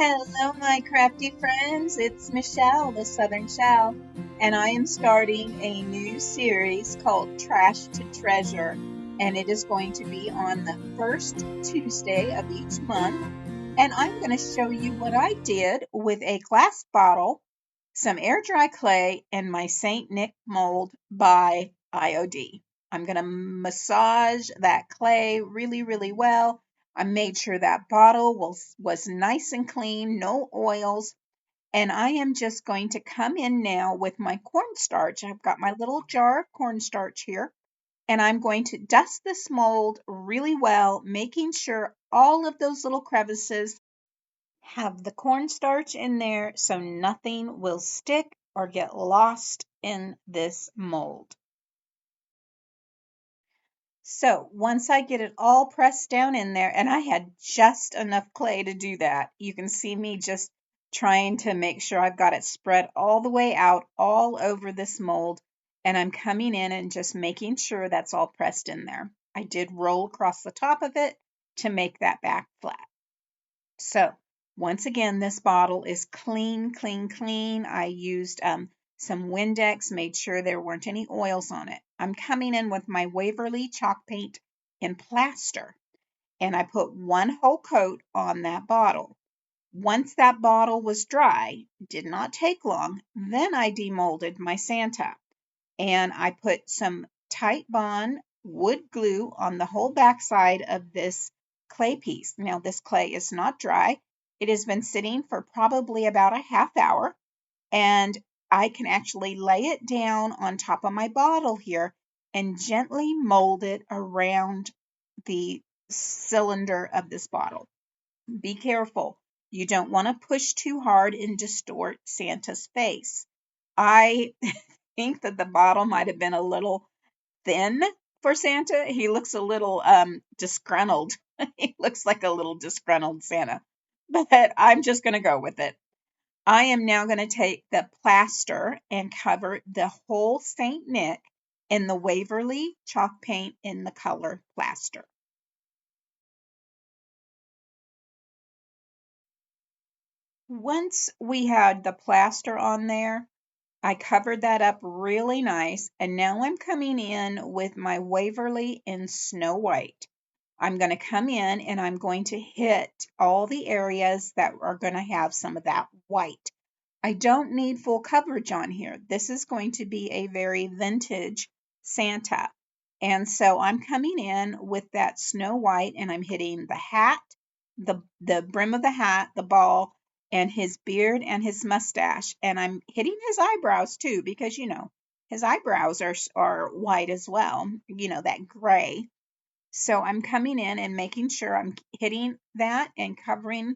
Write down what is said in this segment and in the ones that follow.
Hello, my crafty friends. It's Michelle, the Southern Shell, and I am starting a new series called Trash to Treasure. And it is going to be on the first Tuesday of each month. And I'm going to show you what I did with a glass bottle, some air dry clay, and my St. Nick mold by IOD. I'm going to massage that clay really, really well. I made sure that bottle was nice and clean, no oils. And I am just going to come in now with my cornstarch. I've got my little jar of cornstarch here. And I'm going to dust this mold really well, making sure all of those little crevices have the cornstarch in there so nothing will stick or get lost in this mold. So once I get it all pressed down in there, and I had just enough clay to do that, you can see me just trying to make sure I've got it spread all the way out all over this mold, and I'm coming in and just making sure that's all pressed in there. I did roll across the top of it to make that back flat. So once again, this bottle is clean, clean, clean. I used some Windex, made sure there weren't any oils on it. I'm coming in with my Waverly chalk paint in plaster, and I put one whole coat on that bottle. Once that bottle was dry, did not take long, then I demolded my Santa, and I put some Titebond wood glue on the whole backside of this clay piece. Now, this clay is not dry. It has been sitting for probably about a half hour, and I can actually lay it down on top of my bottle here and gently mold it around the cylinder of this bottle. Be careful. You don't want to push too hard and distort Santa's face. I think that the bottle might have been a little thin for Santa. He looks a little disgruntled. He looks like a little disgruntled Santa. But I'm just going to go with it. I am now going to take the plaster and cover the whole St. Nick in the Waverly chalk paint in the color plaster. Once we had the plaster on there, I covered that up really nice, and now I'm coming in with my Waverly in Snow White. I'm going to come in and I'm going to hit all the areas that are going to have some of that white. I don't need full coverage on here. This is going to be a very vintage Santa. And so I'm coming in with that Snow White, and I'm hitting the hat, the brim of the hat, the ball, and his beard and his mustache. And I'm hitting his eyebrows too, because his eyebrows are white as well, that gray. So I'm coming in and making sure I'm hitting that and covering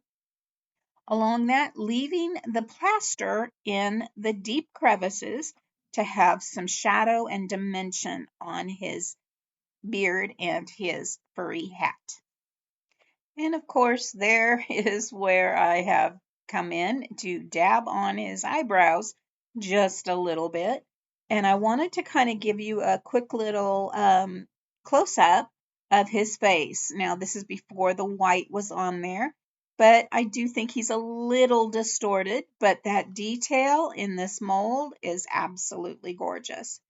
along that, leaving the plaster in the deep crevices to have some shadow and dimension on his beard and his furry hat. And of course, there is where I have come in to dab on his eyebrows just a little bit. And I wanted to kind of give you a quick little close up of his face. Now, this is before the white was on there, but I do think he's a little distorted, but that detail in this mold is absolutely gorgeous.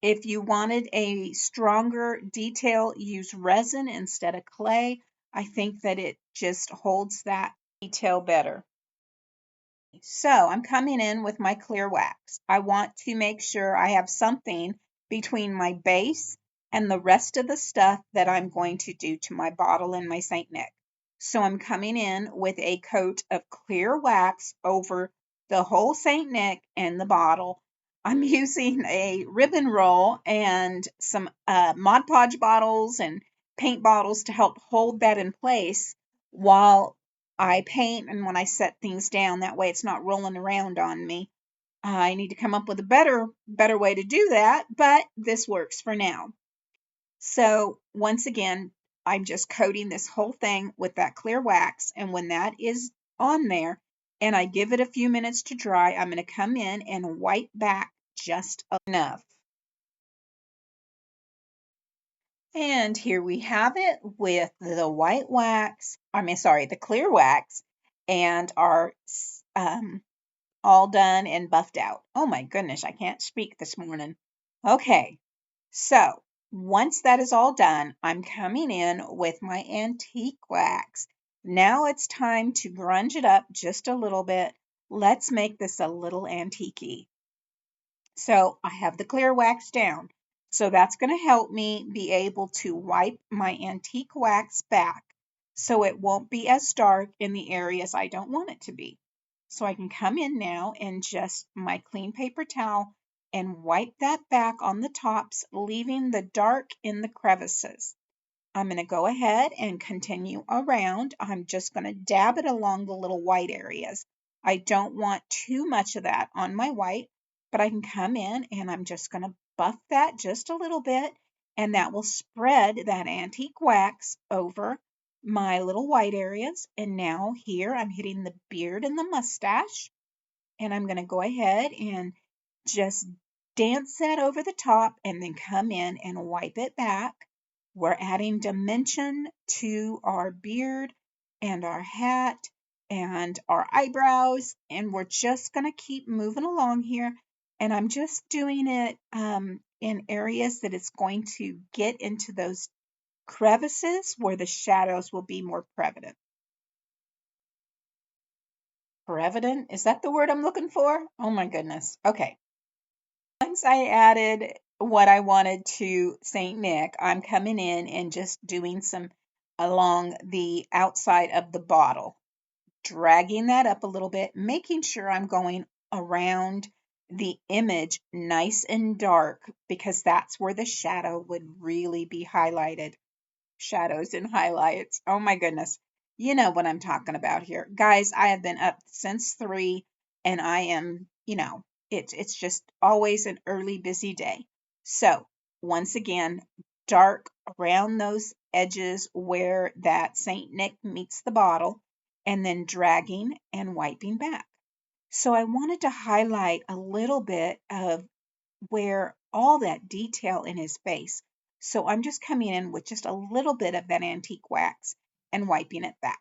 If you wanted a stronger detail, use resin instead of clay. I think that it just holds that detail better. So I'm coming in with my clear wax. I want to make sure I have something between my base and the rest of the stuff that I'm going to do to my bottle and my St. Nick. So I'm coming in with a coat of clear wax over the whole St. Nick and the bottle. I'm using a ribbon roll and some Mod Podge bottles and paint bottles to help hold that in place while I paint and when I set things down. That way it's not rolling around on me. I need to come up with a better way to do that, but this works for now. So once again, I'm just coating this whole thing with that clear wax, and when that is on there and I give it a few minutes to dry, I'm going to come in and wipe back just enough. And here we have it with the white wax, the clear wax and are all done and buffed out. Oh my goodness, I can't speak this morning. Okay, so once that is all done, I'm coming in with my antique wax. Now it's time to grunge it up just a little bit. Let's make this a little antique-y. So I have the clear wax down. So that's going to help me be able to wipe my antique wax back so it won't be as dark in the areas I don't want it to be. So I can come in now and just my clean paper towel and wipe that back on the tops, leaving the dark in the crevices. I'm going to go ahead and continue around. I'm just going to dab it along the little white areas. I don't want too much of that on my white, but I can come in and I'm just going to buff that just a little bit, and that will spread that antique wax over my little white areas. And now here I'm hitting the beard and the mustache, and I'm going to go ahead and just dance that over the top and then come in and wipe it back. We're adding dimension to our beard and our hat and our eyebrows, and we're just going to keep moving along here. And I'm just doing it in areas that it's going to get into those crevices where the shadows will be more prevalent. Prevalent? Is that the word I'm looking for? Oh my goodness. Okay. Once I added what I wanted to St. Nick, I'm coming in and just doing some along the outside of the bottle, dragging that up a little bit, making sure I'm going around the image nice and dark because that's where the shadow would really be highlighted. Shadows and highlights. Oh my goodness. You know what I'm talking about here. Guys, I have been up since 3 and I am, it's just always an early busy day. So, once again, dark around those edges where that St. Nick meets the bottle and then dragging and wiping back. So I wanted to highlight a little bit of where all that detail in his face. So I'm just coming in with just a little bit of that antique wax and wiping it back.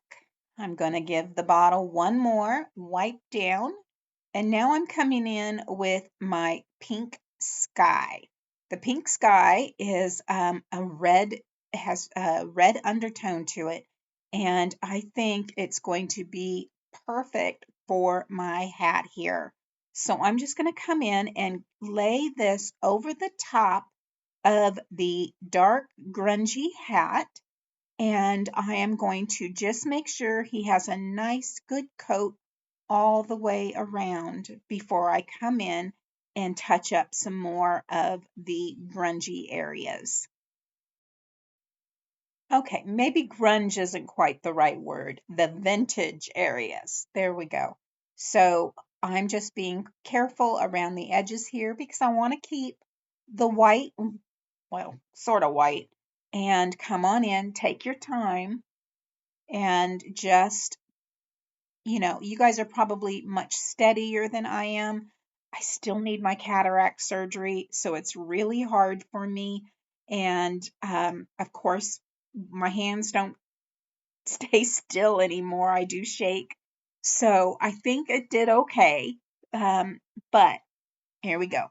I'm going to give the bottle one more wipe down. And now I'm coming in with my pink sky. The pink sky is has a red undertone to it. And I think it's going to be perfect for my hat here. So I'm just going to come in and lay this over the top of the dark grungy hat, and I am going to just make sure he has a nice good coat all the way around before I come in and touch up some more of the grungy areas. Okay, maybe grunge isn't quite the right word. The vintage areas. There we go. So I'm just being careful around the edges here because I want to keep the white, well, sort of white. And come on in, take your time, and just, you guys are probably much steadier than I am. I still need my cataract surgery, so it's really hard for me. And of course, my hands don't stay still anymore. I do shake. So I think it did okay. But here we go.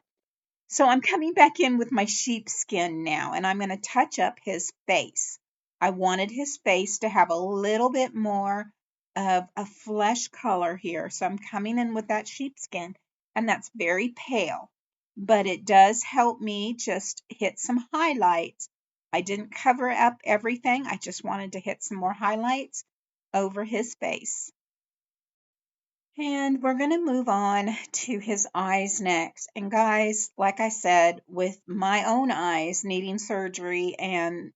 So I'm coming back in with my sheepskin now, and I'm going to touch up his face. I wanted his face to have a little bit more of a flesh color here. So I'm coming in with that sheepskin, and that's very pale, but it does help me just hit some highlights. I didn't cover up everything. I just wanted to hit some more highlights over his face. And we're going to move on to his eyes next. And guys, like I said, with my own eyes needing surgery, and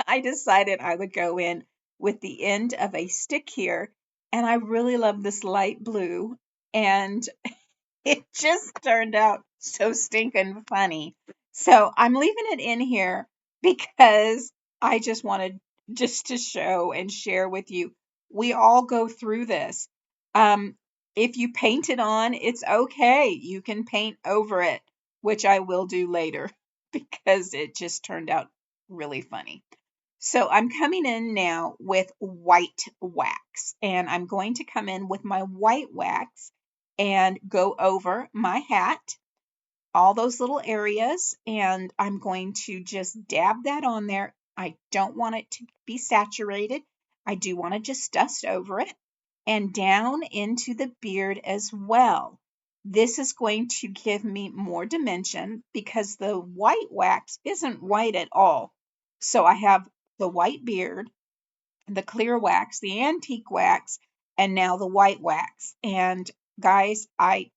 I decided I would go in with the end of a stick here. And I really love this light blue. And it just turned out so stinking funny. So I'm leaving it in here because I just wanted just to show and share with you. We all go through this. Um, if you paint it on, it's okay. You can paint over it, which I will do later because it just turned out really funny. So I'm coming in now with white wax, and I'm going to come in with my white wax and go over my hat, all those little areas, and I'm going to just dab that on there. I don't want it to be saturated. I do want to just dust over it and down into the beard as well. This is going to give me more dimension because the white wax isn't white at all. So I have the white beard, the clear wax, the antique wax, and now the white wax. And guys, I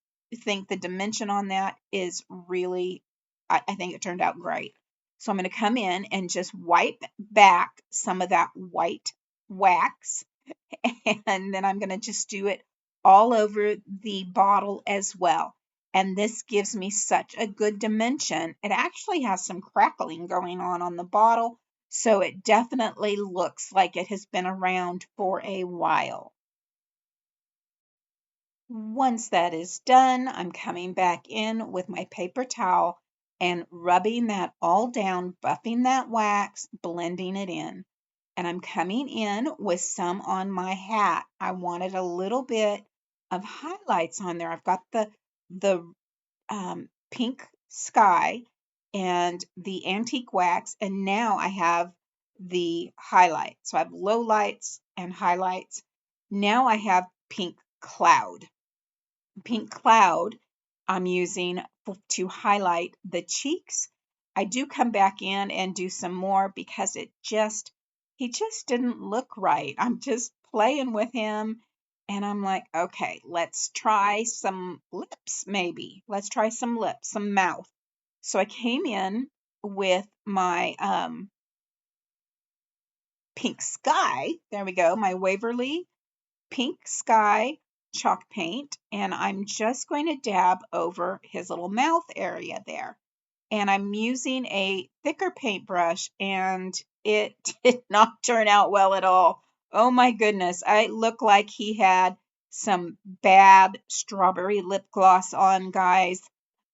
think the dimension on that is really, I think it turned out great. So I'm going to come in and just wipe back some of that white wax, and then I'm going to just do it all over the bottle as well. And this gives me such a good dimension. It actually has some crackling going on the bottle, so it definitely looks like it has been around for a while. Once that is done, I'm coming back in with my paper towel and rubbing that all down, buffing that wax, blending it in. And I'm coming in with some on my hat. I wanted a little bit of highlights on there. I've got the pink sky and the antique wax, and now I have the highlight. So I have low lights and highlights. Now I have pink cloud. Pink cloud I'm using to highlight the cheeks. I do come back in and do some more because he just didn't look right. I'm just playing with him and I'm like, okay, let's try some lips maybe. Let's try some lips, some mouth. So I came in with my pink sky. There we go, my Waverly pink sky chalk paint, and I'm just going to dab over his little mouth area there. And I'm using a thicker paintbrush, and it did not turn out well at all. Oh my goodness, I look like he had some bad strawberry lip gloss on, guys.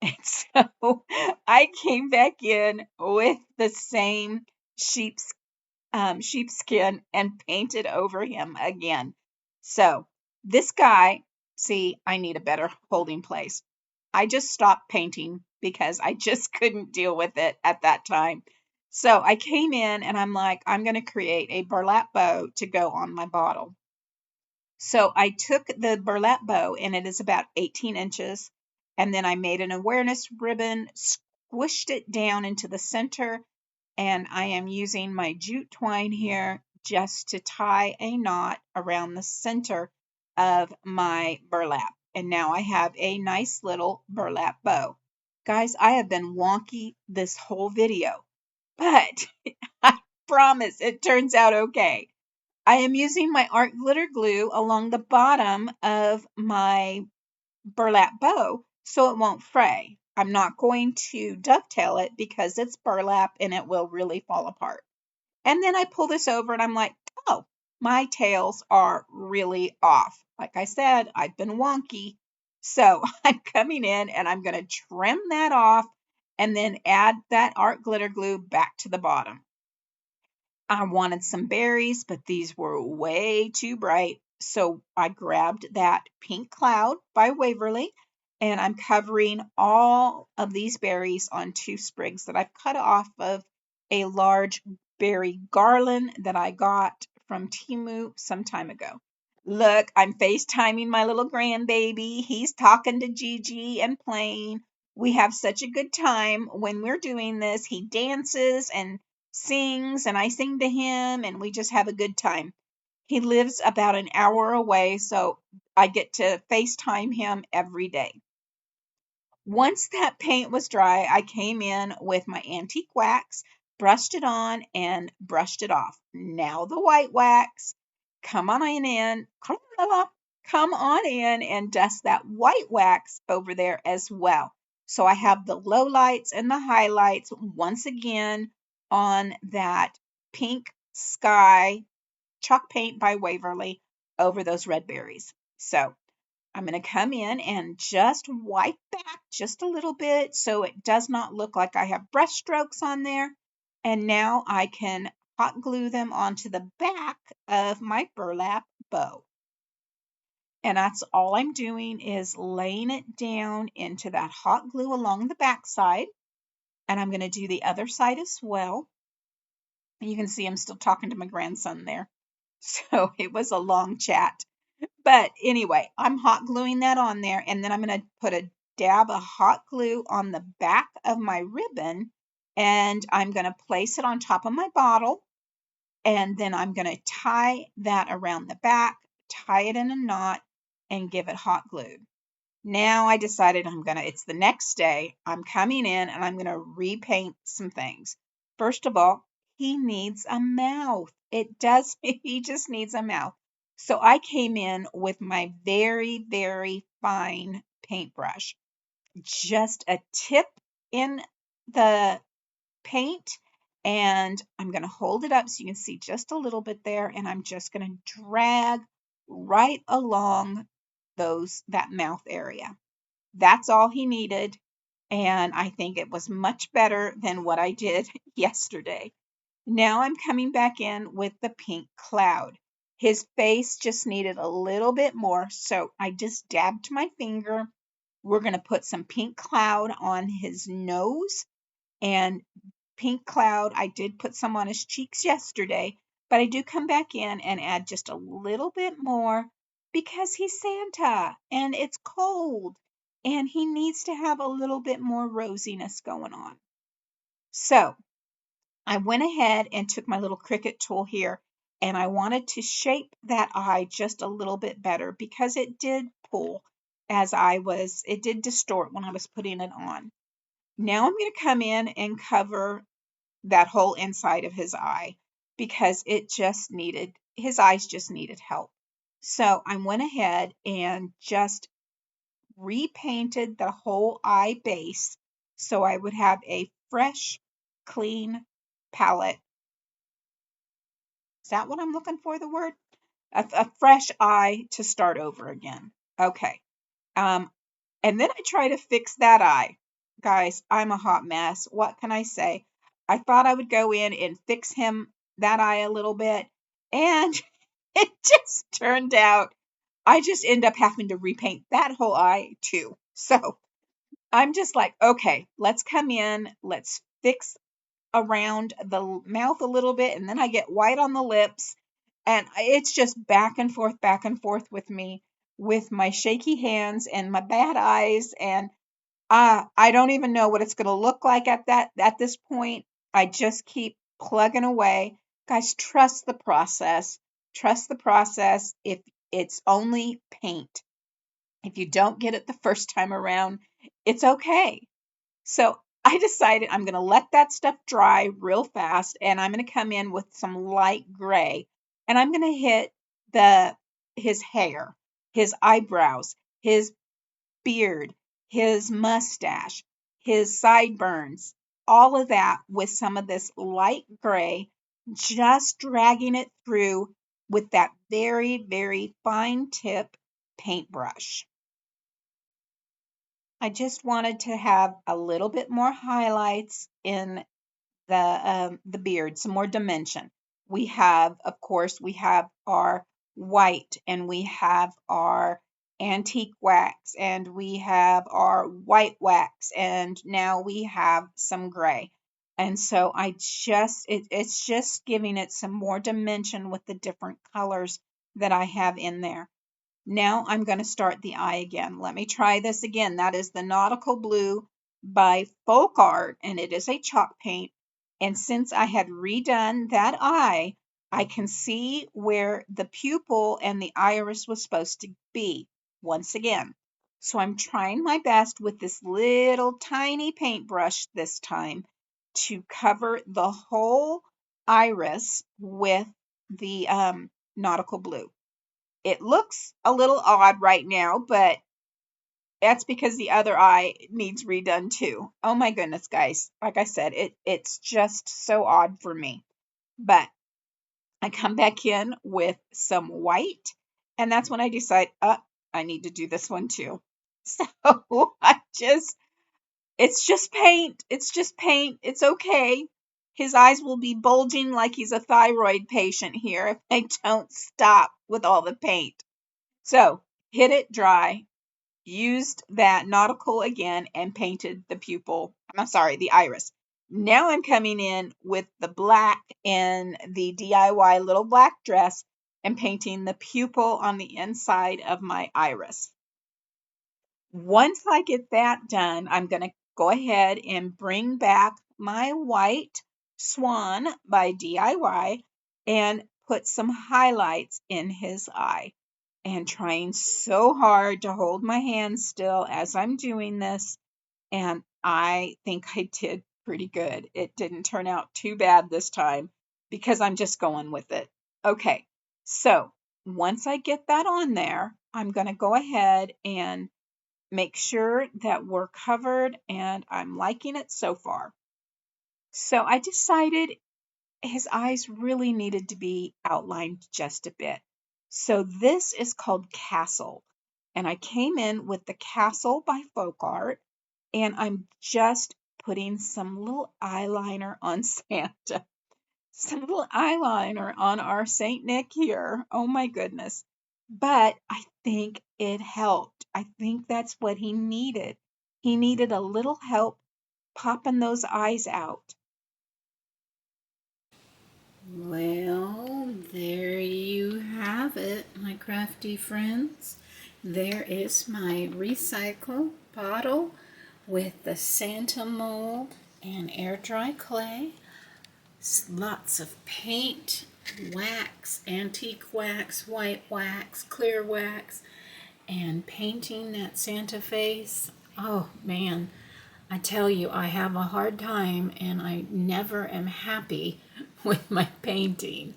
And so I came back in with the same sheepskin and painted over him again. So this guy, see, I need a better holding place. I just stopped painting because I just couldn't deal with it at that time. So I came in and I'm like, I'm going to create a burlap bow to go on my bottle. So I took the burlap bow, and it is about 18 inches, and then I made an awareness ribbon, squished it down into the center, and I am using my jute twine here just to tie a knot around the center of my burlap. And now I have a nice little burlap bow. Guys, I have been wonky this whole video, but I promise it turns out okay. I am using my art glitter glue along the bottom of my burlap bow so it won't fray. I'm not going to dovetail it because it's burlap and it will really fall apart. And then I pull this over and I'm like, oh, my tails are really off. Like I said, I've been wonky. So I'm coming in and I'm going to trim that off and then add that art glitter glue back to the bottom. I wanted some berries, but these were way too bright. So I grabbed that pink cloud by Waverly, and I'm covering all of these berries on 2 sprigs that I've cut off of a large berry garland that I got from Temu some time ago. Look, I'm FaceTiming my little grandbaby. He's talking to Gigi and playing. We have such a good time when we're doing this. He dances and sings, and I sing to him, and we just have a good time. He lives about an hour away, so I get to FaceTime him every day. Once that paint was dry, I came in with my antique wax, brushed it on, and brushed it off. Now the white wax. Come on in, come on in and dust that white wax over there as well. So I have the low lights and the highlights once again on that pink sky chalk paint by Waverly over those red berries. So I'm going to come in and just wipe back just a little bit so it does not look like I have brush strokes on there. And now I can hot glue them onto the back of my burlap bow. And that's all I'm doing is laying it down into that hot glue along the back side. And I'm going to do the other side as well. And you can see I'm still talking to my grandson there. So it was a long chat. But anyway, I'm hot gluing that on there, and then I'm going to put a dab of hot glue on the back of my ribbon, and I'm going to place it on top of my bottle, and then I'm going to tie that around the back, tie it in a knot, and give it hot glue. Now I decided it's the next day, I'm coming in and I'm going to repaint some things. First of all, he needs a mouth. He just needs a mouth. So I came in with my very, very fine paintbrush, just a tip in the paint, and I'm going to hold it up so you can see just a little bit there, and I'm just going to drag right along that mouth area. That's all he needed, and I think it was much better than what I did yesterday. Now I'm coming back in with the pink cloud. His face just needed a little bit more, so I just dabbed my finger. We're going to put some pink cloud on his nose, and pink cloud, I did put some on his cheeks yesterday, but I do come back in and add just a little bit more because he's Santa and it's cold and he needs to have a little bit more rosiness going on. So I went ahead and took my little Cricut tool here, and I wanted to shape that eye just a little bit better because it did pull it did distort when I was putting it on. Now I'm going to come in and cover that whole inside of his eye because his eyes just needed help. So I went ahead and just repainted the whole eye base so I would have a fresh, clean palette. Is that what I'm looking for, the word? A fresh eye to start over again. Okay. And then I try to fix that eye. Guys, I'm a hot mess. What can I say? I thought I would go in and fix that eye a little bit, and it just turned out I just end up having to repaint that whole eye too. So I'm just like, okay, let's come in, let's fix around the mouth a little bit, and then I get white on the lips, and it's just back and forth with me with my shaky hands and my bad eyes, and I don't even know what it's going to look like at this point. I just keep plugging away. Guys, trust the process. Trust the process. If it's only paint, if you don't get it the first time around, it's okay. So I decided I'm going to let that stuff dry real fast, and I'm going to come in with some light gray, and I'm going to hit his hair, his eyebrows, his beard, his mustache, his sideburns, all of that with some of this light gray, just dragging it through with that very, very fine tip paintbrush. I just wanted to have a little bit more highlights in the beard, some more dimension. Of course, we have our white, and we have our antique wax, and we have our white wax, and now we have some gray. And so it's just giving it some more dimension with the different colors that I have in there. Now I'm going to start the eye again. Let me try this again. That is the Nautical Blue by Folk Art, and it is a chalk paint. And since I had redone that eye, I can see where the pupil and the iris was supposed to be once again. So I'm trying my best with this little tiny paintbrush this time to cover the whole iris with the Nautical Blue. It looks a little odd right now, but that's because the other eye needs redone too. Oh my goodness, guys. Like I said, it's just so odd for me. But I come back in with some white, and that's when I decide, I need to do this one too. So it's just paint. It's just paint. It's okay. His eyes will be bulging like he's a thyroid patient here if I don't stop with all the paint. So, hit it dry, used that nautical again, and painted the pupil. I'm sorry, the iris. Now I'm coming in with the black and the DIY little black dress and painting the pupil on the inside of my iris. Once I get that done, I'm going to go ahead and bring back my white swan by DIY and put some highlights in his eye. And trying so hard to hold my hand still as I'm doing this, and I think I did pretty good. It didn't turn out too bad this time because I'm just going with it. Okay, so once I get that on there, I'm going to go ahead and make sure that we're covered, and I'm liking it so far. So I decided his eyes really needed to be outlined just a bit. So this is called Castle. And I came in with the Castle by Folk Art, and I'm just putting some little eyeliner on Santa. Some little eyeliner on our Saint Nick here. Oh my goodness. But I think it helped. I think that's what he needed. He needed a little help popping those eyes out. Well, there you have it, my crafty friends. There is my recycle bottle with the Santa mold and air dry clay. Lots of paint, wax, antique wax, white wax, clear wax, and painting that Santa face. Oh man, I tell you, I have a hard time and I never am happy with my painting.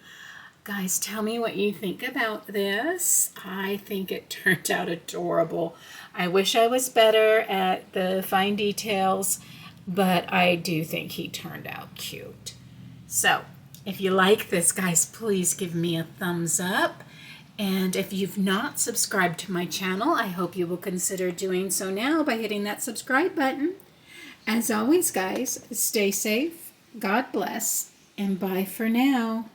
Guys, tell me what you think about this. I think it turned out adorable. I wish I was better at the fine details, but I do think he turned out cute. So, if you like this, guys, please give me a thumbs up. And if you've not subscribed to my channel, I hope you will consider doing so now by hitting that subscribe button. As always, guys, stay safe, God bless, and bye for now.